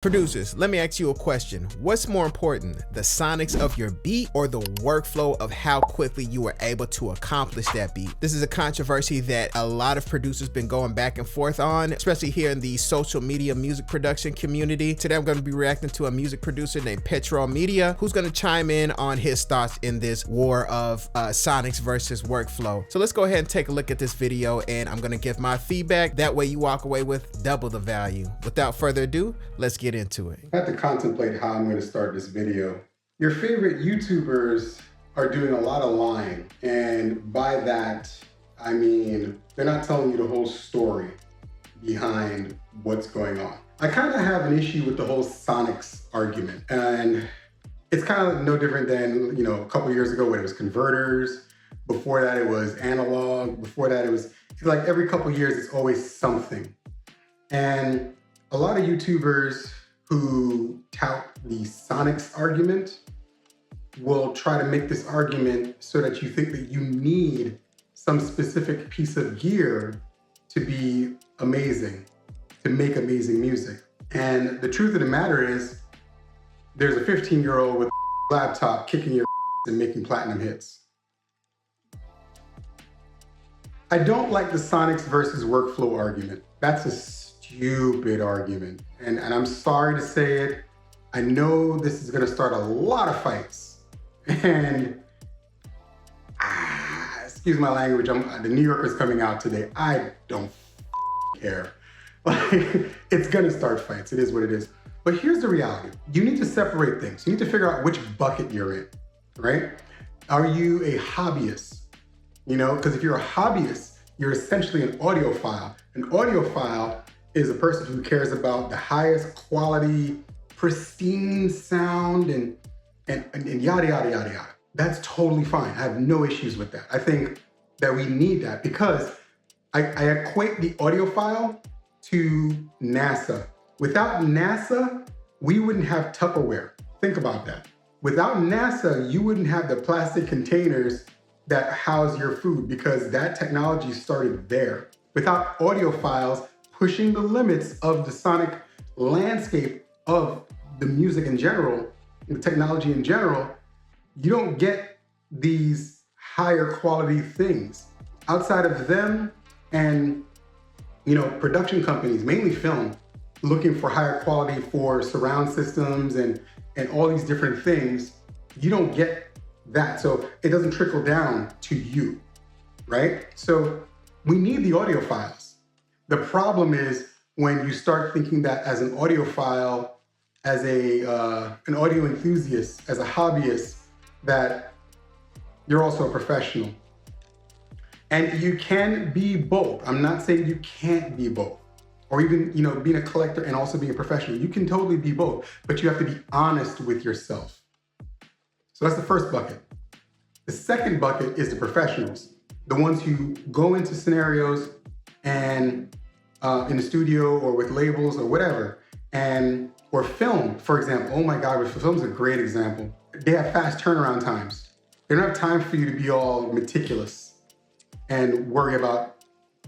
Producers, let me ask you a question. What's more important, the sonics of your beat or the workflow of how quickly you were able to accomplish that beat? This is a controversy that a lot of producers been going back and forth on, especially here in the social media music production community. Today I'm going to be reacting to a music producer named Petrol Media, who's going to chime in on his thoughts in this war of sonics versus workflow. So let's go ahead and take a look at this video, and I'm going to give my feedback. That way you walk away with double the value. Without further ado, let's get into it. I had to contemplate how I'm going to start this video. Your favorite YouTubers are doing a lot of lying, and by that I mean they're not telling you the whole story behind what's going on. I kind of have an issue with the whole sonics argument, and it's kind of no different than, you know, a couple years ago when it was converters. Before that it was analog. Before that it was like every couple years it's always something. And a lot of YouTubers who tout the sonics argument will try to make this argument so that you think that you need some specific piece of gear to be amazing, to make amazing music. And the truth of the matter is, there's a 15-year-old with a laptop kicking your and making platinum hits. I don't like the sonics versus workflow argument. That's a stupid argument. And I'm sorry to say it. I know this is gonna start a lot of fights. And excuse my language, the New Yorker's coming out today. I don't care. Like, it's gonna start fights. It is what it is. But here's the reality. You need to separate things. You need to figure out which bucket you're in, right? Are you a hobbyist? You know, because if you're a hobbyist, you're essentially an audiophile. An audiophile is a person who cares about the highest quality, pristine sound and yada, yada, yada, yada. That's totally fine. I have no issues with that. I think that we need that because I equate the audiophile to NASA. Without NASA, we wouldn't have Tupperware. Think about that. Without NASA, you wouldn't have the plastic containers that house your food because that technology started there. Without audiophiles pushing the limits of the sonic landscape of the music in general, the technology in general, you don't get these higher quality things. Outside of them and, you know, production companies, mainly film, looking for higher quality for surround systems and all these different things, you don't get that. So it doesn't trickle down to you, right? So we need the audiophiles. The problem is when you start thinking that as an audiophile, as an audio enthusiast, as a hobbyist, that you're also a professional. And you can be both. I'm not saying you can't be both. Or even, you know, being a collector and also being a professional. You can totally be both, but you have to be honest with yourself. So that's the first bucket. The second bucket is the professionals, the ones who go into scenarios and in the studio or with labels or whatever, or film, for example. Oh my God, film's a great example. They have fast turnaround times. They don't have time for you to be all meticulous and worry about,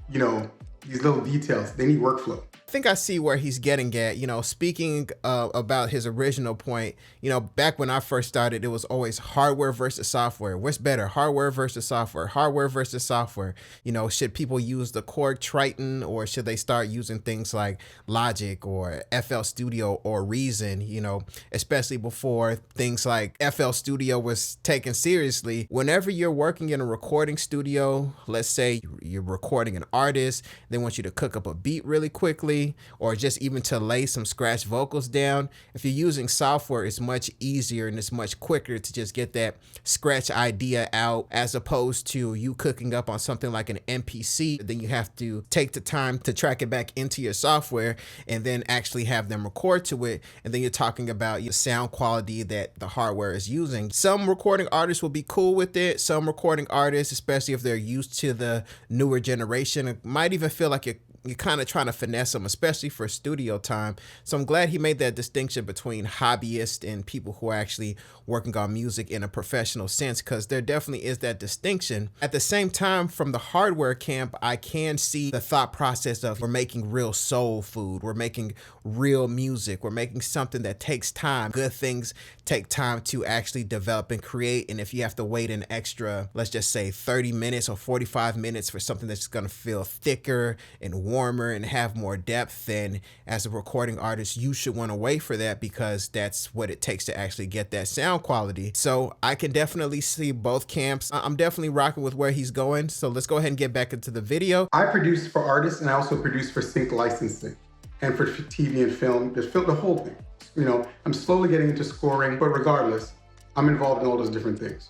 you know, these little details. They need workflow. I think I see where he's getting at, you know, speaking about his original point. You know, back when I first started, it was always hardware versus software. What's better, hardware versus software, hardware versus software? You know, should people use the Korg Triton or should they start using things like Logic or FL Studio or Reason, you know, especially before things like FL Studio was taken seriously. Whenever you're working in a recording studio, let's say you're recording an artist, they want you to cook up a beat really quickly, or just even to lay some scratch vocals down. If you're using software, it's much easier and it's much quicker to just get that scratch idea out, as opposed to you cooking up on something like an MPC. Then you have to take the time to track it back into your software and then actually have them record to it. And then you're talking about your sound quality that the hardware is using. Some recording artists will be cool with it. Some recording artists, especially if they're used to the newer generation, might even feel like you're you're kind of trying to finesse them, especially for studio time. So I'm glad he made that distinction between hobbyists and people who are actually working on music in a professional sense, because there definitely is that distinction. At the same time, from the hardware camp, I can see the thought process of we're making real soul food, we're making real music, we're making something that takes time. Good things take time to actually develop and create, and if you have to wait an extra, let's just say 30 minutes or 45 minutes for something that's going to feel thicker and warmer and have more depth, then as a recording artist, you should want to wait for that, because that's what it takes to actually get that sound quality. So I can definitely see both camps. I'm definitely rocking with where he's going. So let's go ahead and get back into the video. I produce for artists, and I also produce for sync licensing and for TV and film, the whole thing. You know, I'm slowly getting into scoring, but regardless, I'm involved in all those different things.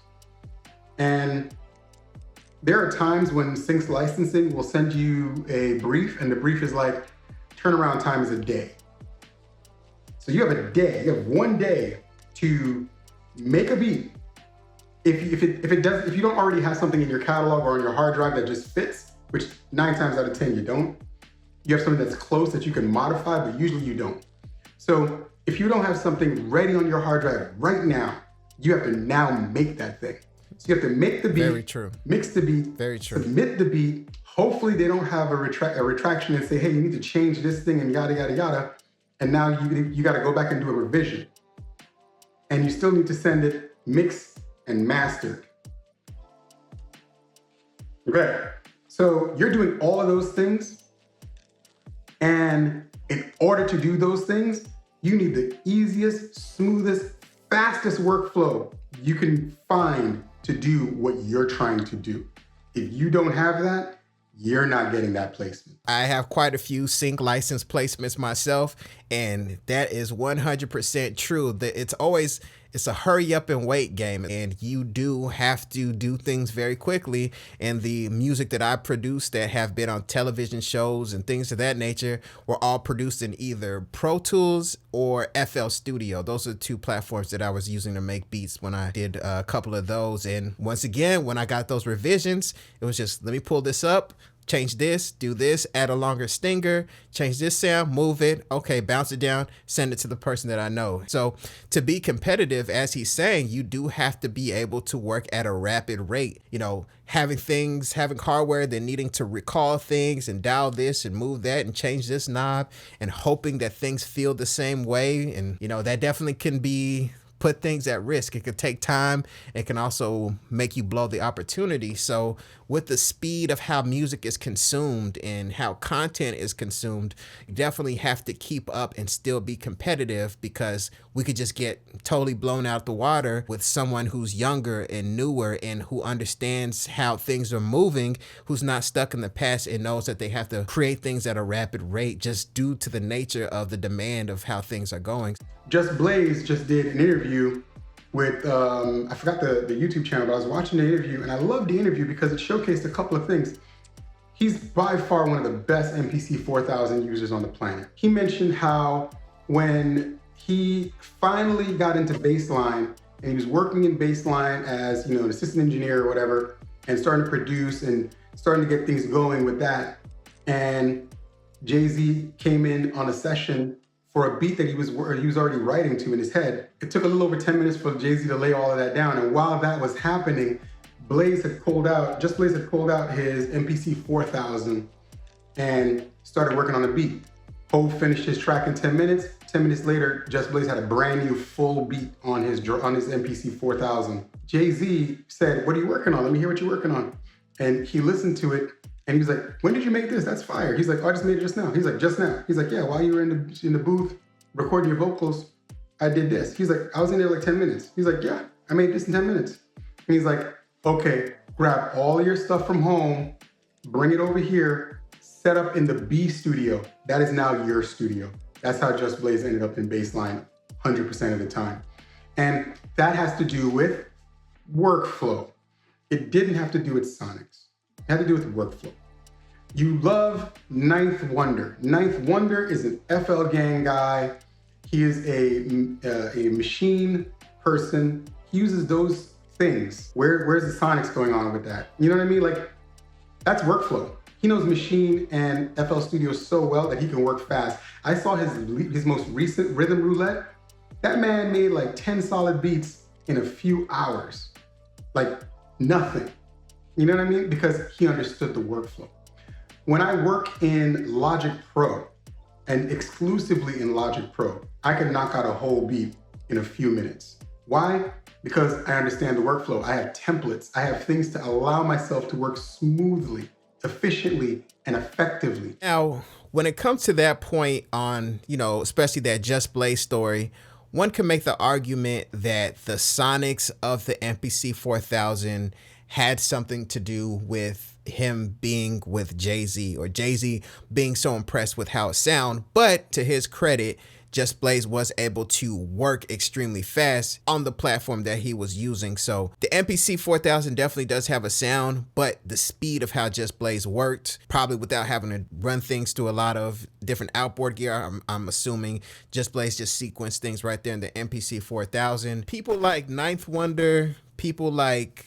And there are times when sync licensing will send you a brief, and the brief is like, turnaround time is a day. So you have a day, you have one day to make a beat. If you don't already have something in your catalog or on your hard drive that just fits, which 9 times out of 10 you don't, you have something that's close that you can modify, but usually you don't. So if you don't have something ready on your hard drive right now, you have to now make that thing. So you have to make the beat, Very true. Mix the beat, Very true. Submit the beat. Hopefully they don't have a retraction and say, hey, you need to change this thing and yada, yada, yada. And now you got to go back and do a revision. And you still need to send it mixed and mastered. Okay, so you're doing all of those things. And in order to do those things, you need the easiest, smoothest, fastest workflow you can find to do what you're trying to do. If you don't have that, you're not getting that placement. I have quite a few sync license placements myself, and that is 100% true. It's a hurry up and wait game, and you do have to do things very quickly. And the music that I produce that have been on television shows and things of that nature were all produced in either Pro Tools or FL Studio. Those are the 2 platforms that I was using to make beats when I did a couple of those. And once again, when I got those revisions, it was just, let me pull this up, change this, do this, add a longer stinger, change this sound, move it, okay, bounce it down, send it to the person that I know. So to be competitive, as he's saying, you do have to be able to work at a rapid rate. You know, having hardware, then needing to recall things and dial this and move that and change this knob and hoping that things feel the same way. And, you know, that definitely can put things at risk. It could take time. It can also make you blow the opportunity. So with the speed of how music is consumed and how content is consumed, you definitely have to keep up and still be competitive, because we could just get totally blown out the water with someone who's younger and newer and who understands how things are moving, who's not stuck in the past and knows that they have to create things at a rapid rate just due to the nature of the demand of how things are going. Just Blaze just did an interview with, I forgot the YouTube channel, but I was watching the interview, and I loved the interview because it showcased a couple of things. He's by far one of the best MPC 4000 users on the planet. He mentioned how when he finally got into bassline, and he was working in bassline as, you know, an assistant engineer or whatever, and starting to produce and starting to get things going with that, and Jay-Z came in on a session for a beat that he was already writing to in his head. It took a little over 10 minutes for Jay-Z to lay all of that down. And while that was happening, Blaze had pulled out his MPC 4000 and started working on the beat. Hov finished his track in 10 minutes. 10 minutes later, Just Blaze had a brand new full beat on his MPC 4000. Jay-Z said, "What are you working on? Let me hear what you're working on." And he listened to it, and he was like, "When did you make this? That's fire." He's like, "Oh, I just made it just now." He's like, "Just now?" He's like, "Yeah, while you were in the booth recording your vocals, I did this." He's like, "I was in there like 10 minutes." He's like, "Yeah, I made this in 10 minutes." And he's like, "Okay, grab all your stuff from home, bring it over here, set up in the B studio. That is now your studio." That's how Just Blaze ended up in bassline 100% of the time. And that has to do with workflow. It didn't have to do with sonics. It had to do with workflow. You love Ninth Wonder. Ninth Wonder is an FL Gang guy. He is a machine person. He uses those things. Where's the sonics going on with that? You know what I mean? Like, that's workflow. He knows Machine and FL Studio so well that he can work fast. I saw his most recent Rhythm Roulette. That man made like 10 solid beats in a few hours. Like nothing. You know what I mean? Because he understood the workflow. When I work in Logic Pro, and exclusively in Logic Pro, I can knock out a whole beat in a few minutes. Why? Because I understand the workflow. I have templates. I have things to allow myself to work smoothly, efficiently, and effectively. Now, when it comes to that point on, especially that Just Blaze story, one can make the argument that the sonics of the MPC 4000 had something to do with him being with Jay-Z, or Jay-Z being so impressed with how it sound. But to his credit, Just Blaze was able to work extremely fast on the platform that he was using. So the MPC 4000 definitely does have a sound, but the speed of how Just Blaze worked, probably without having to run things through a lot of different outboard gear, I'm assuming Just Blaze just sequenced things right there in the MPC 4000. People like Ninth Wonder, people like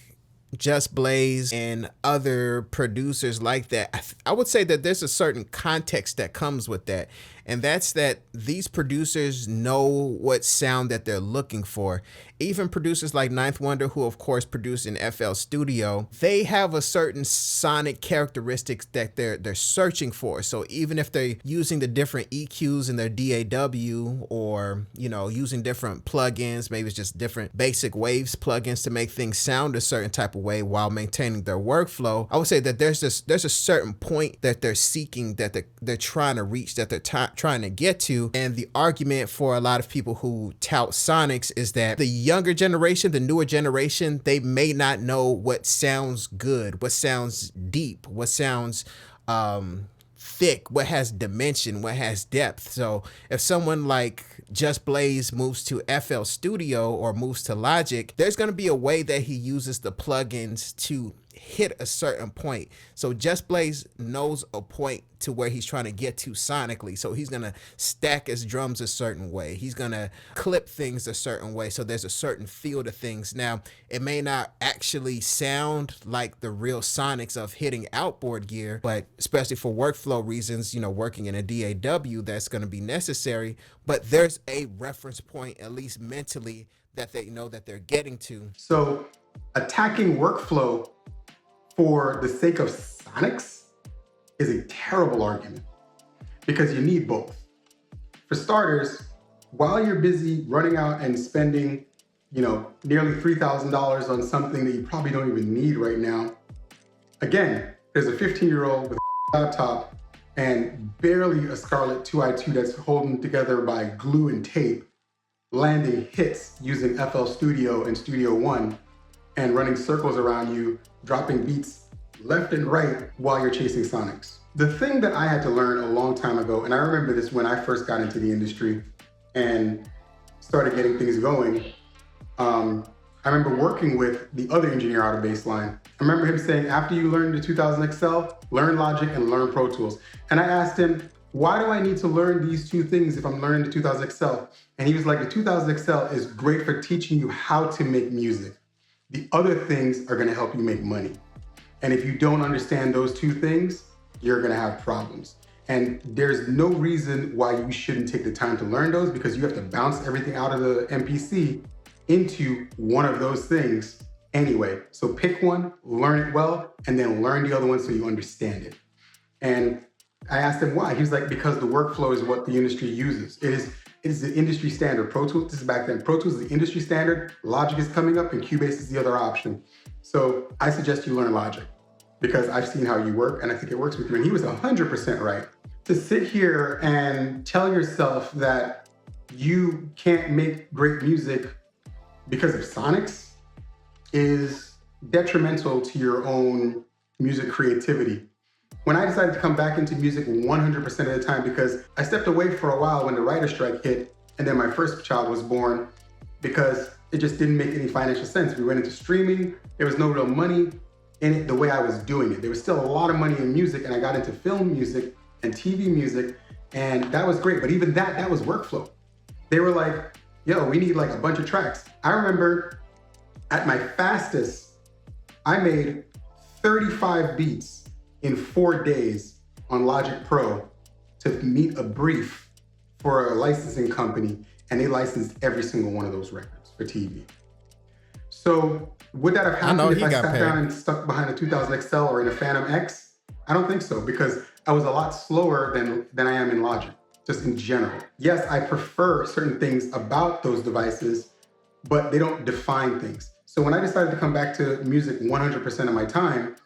Just Blaze, and other producers like that, I would say that there's a certain context that comes with that. And that's that these producers know what sound that they're looking for. Even producers like Ninth Wonder, who of course produce in FL Studio, they have a certain sonic characteristics that they're searching for. So even if they're using the different EQs in their DAW, or using different plugins, maybe it's just different basic waves plugins to make things sound a certain type of way while maintaining their workflow, I would say that there's a certain point that they're seeking, that they're trying to reach, that they're trying to get to. And the argument for a lot of people who tout sonics is that the younger generation, the newer generation, they may not know what sounds good, what sounds deep, what sounds thick, what has dimension, what has depth. So if someone like Just Blaze moves to FL Studio or moves to Logic, there's going to be a way that he uses the plugins to hit a certain point. So Just Blaze knows a point to where he's trying to get to sonically. So he's going to stack his drums a certain way. He's going to clip things a certain way. So there's a certain feel to things. Now, it may not actually sound like the real sonics of hitting outboard gear, but especially for workflow reasons, working in a DAW, that's going to be necessary. But there's a reference point, at least mentally, that they know that they're getting to. So attacking workflow for the sake of sonics is a terrible argument, because you need both. For starters, while you're busy running out and spending, nearly $3,000 on something that you probably don't even need right now, again, there's a 15-year-old with a laptop and barely a Scarlett 2i2 that's holding together by glue and tape, landing hits using FL Studio and Studio One, and running circles around you, dropping beats left and right while you're chasing sonics. The thing that I had to learn a long time ago, and I remember this when I first got into the industry and started getting things going, I remember working with the other engineer out of Baseline. I remember him saying, after you learn the 2000 XL, learn Logic and learn Pro Tools. And I asked him, why do I need to learn these two things if I'm learning the 2000 XL? And he was like, the 2000 XL is great for teaching you how to make music. The other things are gonna help you make money. And if you don't understand those two things, you're gonna have problems. And there's no reason why you shouldn't take the time to learn those, because you have to bounce everything out of the MPC into one of those things anyway. So pick one, learn it well, and then learn the other one so you understand it. And I asked him why. He was like, because the workflow is what the industry uses. It is the industry standard. Pro Tools, this is back then. Pro Tools is the industry standard. Logic is coming up, and Cubase is the other option. So I suggest you learn Logic, because I've seen how you work, and I think it works with you. And he was 100% right. To sit here and tell yourself that you can't make great music because of sonics is detrimental to your own music creativity. When I decided to come back into music 100% of the time, because I stepped away for a while when the writer's strike hit, and then my first child was born, because it just didn't make any financial sense. We went into streaming, there was no real money in it the way I was doing it. There was still a lot of money in music, and I got into film music and TV music, and that was great. But even that was workflow. They were like, yo, we need like a bunch of tracks. I remember at my fastest, I made 35 beats in 4 days on Logic Pro to meet a brief for a licensing company, and they licensed every single one of those records for TV. So would that have happened if I sat down and stuck behind a 2000 XL or in a Phantom X? I don't think so, because I was a lot slower than I am in Logic, just in general. Yes, I prefer certain things about those devices, but they don't define things. So when I decided to come back to music 100% of my time,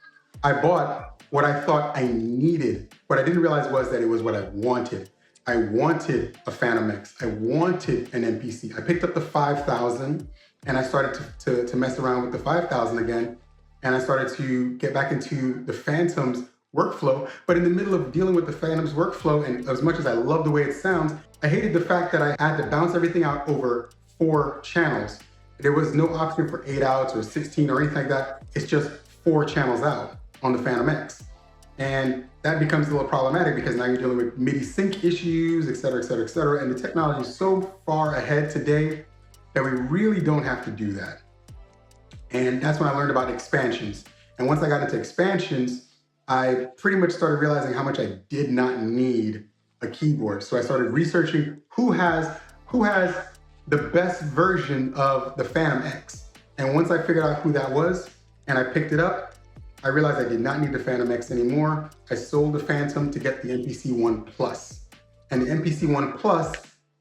I bought what I thought I needed. What I didn't realize was that it was what I wanted. I wanted a Phantom X. I wanted an MPC. I picked up the 5000 and I started to mess around with the 5000 again. And I started to get back into the Phantom's workflow. But in the middle of dealing with the Phantom's workflow, and as much as I love the way it sounds, I hated the fact that I had to bounce everything out over 4 channels. There was no option for 8 outs or 16 or anything like that. It's just 4 channels out on the Phantom X. And that becomes a little problematic because now you're dealing with MIDI sync issues, et cetera, et cetera, et cetera. And the technology is so far ahead today that we really don't have to do that. And that's when I learned about expansions. And once I got into expansions, I pretty much started realizing how much I did not need a keyboard. So I started researching who has the best version of the Phantom X. And once I figured out who that was and I picked it up, I realized I did not need the Phantom X anymore. I sold the Phantom to get the MPC One Plus. And the MPC One Plus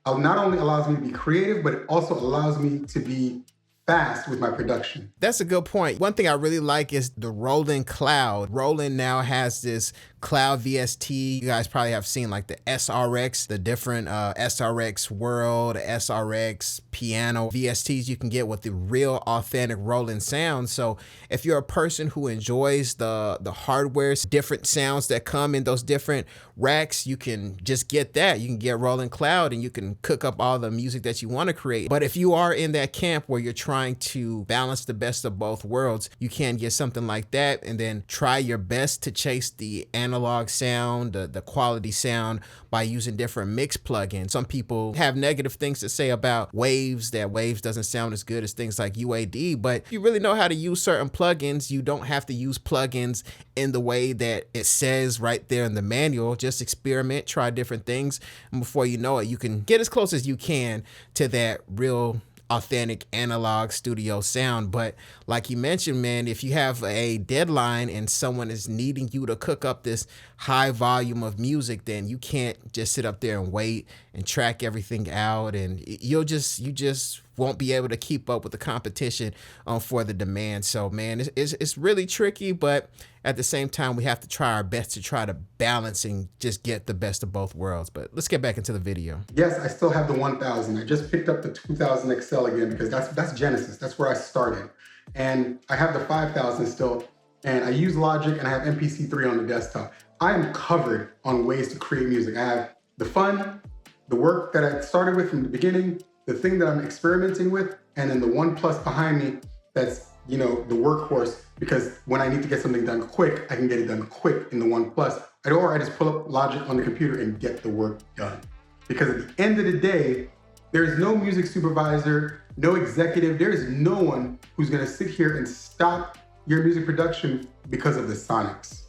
not only allows me to be creative, but it also allows me to be fast with my production. That's a good point. One thing I really like is the Roland Cloud. Roland now has this Cloud VST. You guys probably have seen like the SRX, the different SRX World, SRX Piano VSTs you can get with the real authentic Roland sound. So if you're a person who enjoys the hardware, different sounds that come in those different racks, you can just get that. You can get Roland Cloud and you can cook up all the music that you want to create. But if you are in that camp where you're trying to balance the best of both worlds, you can get something like that and then try your best to chase the analog sound, the quality sound by using different mix plugins. Some people have negative things to say about Waves, that Waves doesn't sound as good as things like UAD, but if you really know how to use certain plugins, you don't have to use plugins in the way that it says right there in the manual. Just experiment, try different things, and before you know it, you can get as close as you can to that real authentic analog studio sound. But like you mentioned, man, if you have a deadline and someone is needing you to cook up this high volume of music, then you can't just sit up there and wait and track everything out, and you just won't be able to keep up with the competition for the demand. So man, it's really tricky, but at the same time, we have to try our best to try to balance and just get the best of both worlds. But let's get back into the video. Yes, I still have the 1000. I just picked up the 2000 XL again because that's Genesis. That's where I started. And I have the 5000 still, and I use Logic and I have MPC3 on the desktop. I am covered on ways to create music. I have the fun, the work that I started with from the beginning, the thing that I'm experimenting with, and then the One Plus behind me that's, you know, the workhorse, because when I need to get something done quick, I can get it done quick in the One Plus. Or I just pull up Logic on the computer and get the work done. Because at the end of the day, there is no music supervisor, no executive, there is no one who's gonna sit here and stop your music production because of the sonics.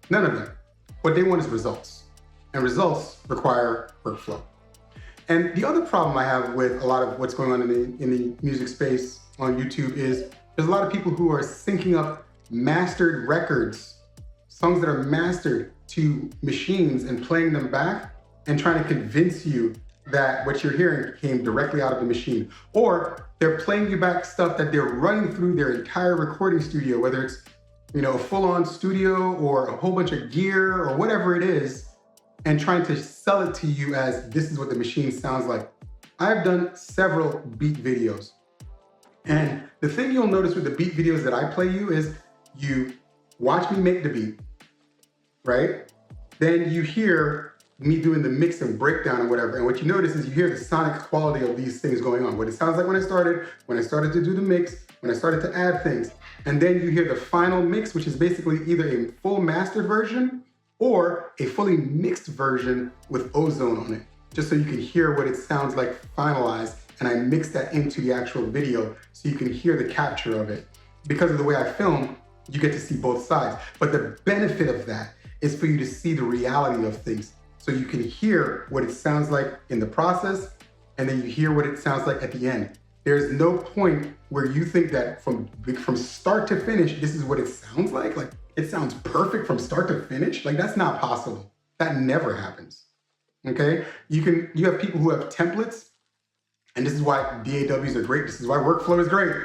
None of them. What they want is results. And results require workflow. And the other problem I have with a lot of what's going on in the music space on YouTube is there's a lot of people who are syncing up mastered records, songs that are mastered, to machines and playing them back and trying to convince you that what you're hearing came directly out of the machine. Or they're playing you back stuff that they're running through their entire recording studio, whether it's, you know, a full-on studio or a whole bunch of gear or whatever it is, and trying to sell it to you as this is what the machine sounds like. I've done several beat videos. And the thing you'll notice with the beat videos that I play you is you watch me make the beat, right? Then you hear me doing the mix and breakdown and whatever. And what you notice is you hear the sonic quality of these things going on. What it sounds like when I started to do the mix, when I started to add things. And then you hear the final mix, which is basically either a full master version or a fully mixed version with ozone on it, just so you can hear what it sounds like finalized. And I mix that into the actual video so you can hear the capture of it. Because of the way I film, You get to see both sides. But the benefit of that is for you to see the reality of things. So you can hear what it sounds like in the process, and then you hear what it sounds like at the end. There's no point where you think that from start to finish, this is what it sounds like it sounds perfect from start to finish. Like, that's not possible. That never happens. Okay? You have people who have templates, and this is why DAWs are great. This is why workflow is great.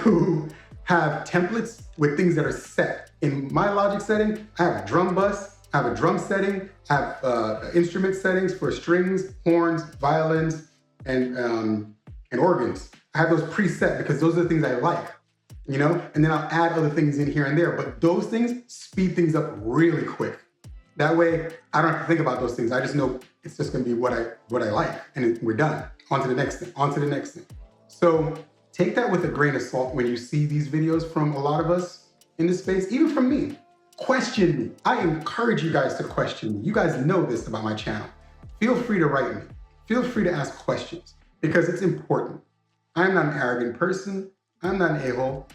Who have templates with things that are set. In my Logic setting, I have a drum bus, I have a drum setting, I have instrument settings for strings, horns, violins, and organs. I have those preset because those are the things I like, and then I'll add other things in here and there, but those things speed things up really quick. That way, I don't have to think about those things. I just know it's just gonna be what I like, and we're done. On to the next thing, So take that with a grain of salt when you see these videos from a lot of us in this space, even from me. Question me. I encourage you guys to question me. You guys know this about my channel. Feel free to write me. Feel free to ask questions because it's important. I'm not an arrogant person. I'm not an a-hole.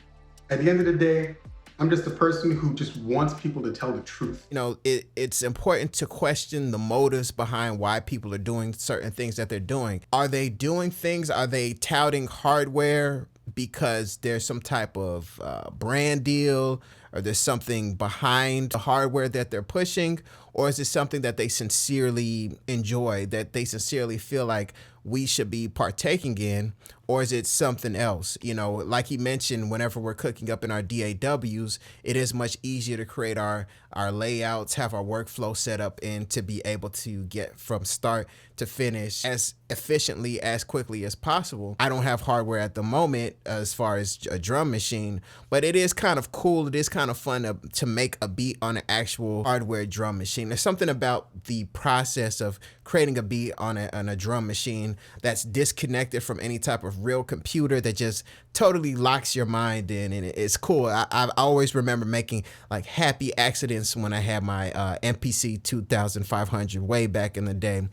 At the end of the day, I'm just a person who just wants people to tell the truth. It's important to question the motives behind why people are doing certain things that they're doing. Are they doing things? Are they touting hardware because there's some type of brand deal, or there's something behind the hardware that they're pushing? Or is it something that they sincerely enjoy, that they sincerely feel like we should be partaking in? Or is it something else? Like he mentioned, whenever we're cooking up in our DAWs, it is much easier to create our layouts, have our workflow set up, and to be able to get from start to finish as efficiently, as quickly as possible. I don't have hardware at the moment as far as a drum machine, but it is kind of cool. It is kind of fun to make a beat on an actual hardware drum machine. There's something about the process of creating a beat on a drum machine that's disconnected from any type of real computer that just totally locks your mind in, and it's cool. I always remember making like happy accidents when I had my MPC 2500 way back in the day.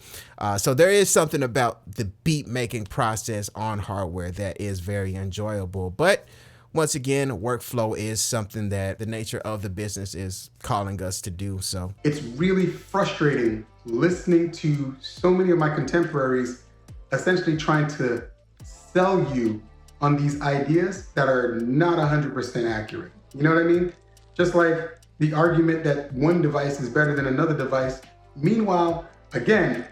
So there is something about the beat making process on hardware that is very enjoyable. But once again, workflow is something that the nature of the business is calling us to do. So it's really frustrating listening to so many of my contemporaries essentially trying to sell you on these ideas that are not 100% accurate. You know what I mean? Just like the argument that one device is better than another device. Meanwhile, again,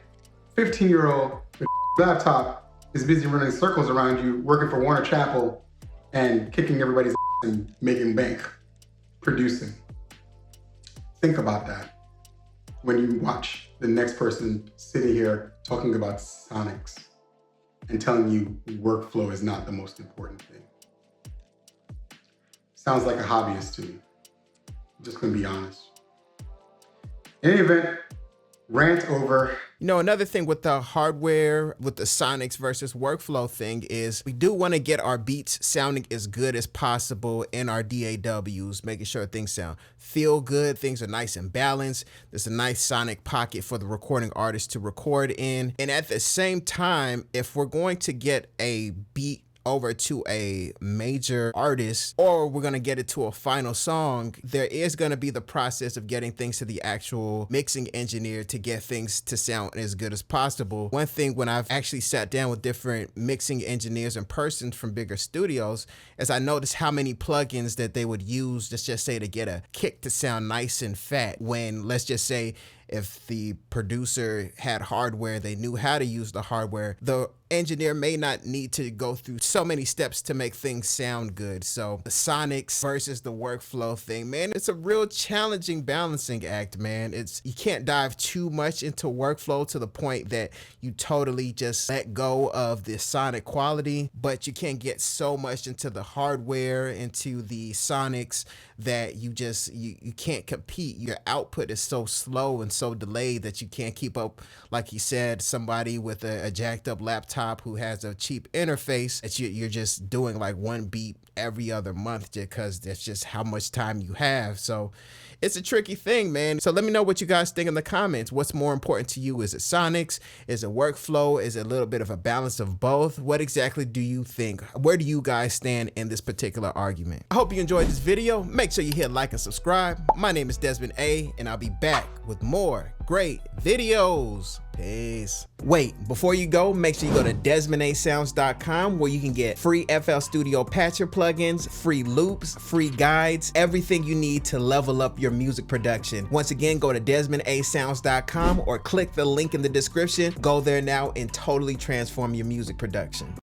15-year-old laptop is busy running circles around you, working for Warner Chappell and kicking everybody's and making bank, producing. Think about that when you watch the next person sitting here talking about sonics and telling you workflow is not the most important thing. Sounds like a hobbyist to me. I'm just gonna be honest. In any event, rant over. Another thing with the hardware, with the sonics versus workflow thing, is we do want to get our beats sounding as good as possible in our DAWs, making sure things feel good, things are nice and balanced. There's a nice sonic pocket for the recording artist to record in. And at the same time, if we're going to get a beat over to a major artist, or we're going to get it to a final song, there is going to be the process of getting things to the actual mixing engineer to get things to sound as good as possible. One thing, when I've actually sat down with different mixing engineers in person from bigger studios, is I noticed how many plugins that they would use, let's just say, to get a kick to sound nice and fat, when, let's just say, if the producer had hardware, they knew how to use the hardware, the engineer may not need to go through so many steps to make things sound good. So the sonics versus the workflow thing, man, it's a real challenging balancing act, man. You can't dive too much into workflow to the point that you totally just let go of the sonic quality, but you can't get so much into the hardware, into the sonics, that you can't compete. Your output is so slow and so delayed that you can't keep up. Like he said, somebody with a jacked up laptop who has a cheap interface, that you're just doing like one beat every other month because that's just how much time you have. So It's a tricky thing, man. So let me know what you guys think in the comments. What's more important to you? Is it sonics? Is it workflow? Is it a little bit of a balance of both? What exactly do you think? Where do you guys stand in this particular argument? I hope you enjoyed this video. Make sure you hit like and subscribe. My name is Desmond A, and I'll be back with more great videos. Peace. Wait, before you go, make sure you go to DesmondASounds.com where you can get free FL Studio Patcher plugins, free loops, free guides, everything you need to level up your music production. Once again, go to DesmondASounds.com or click the link in the description. Go there now and totally transform your music production.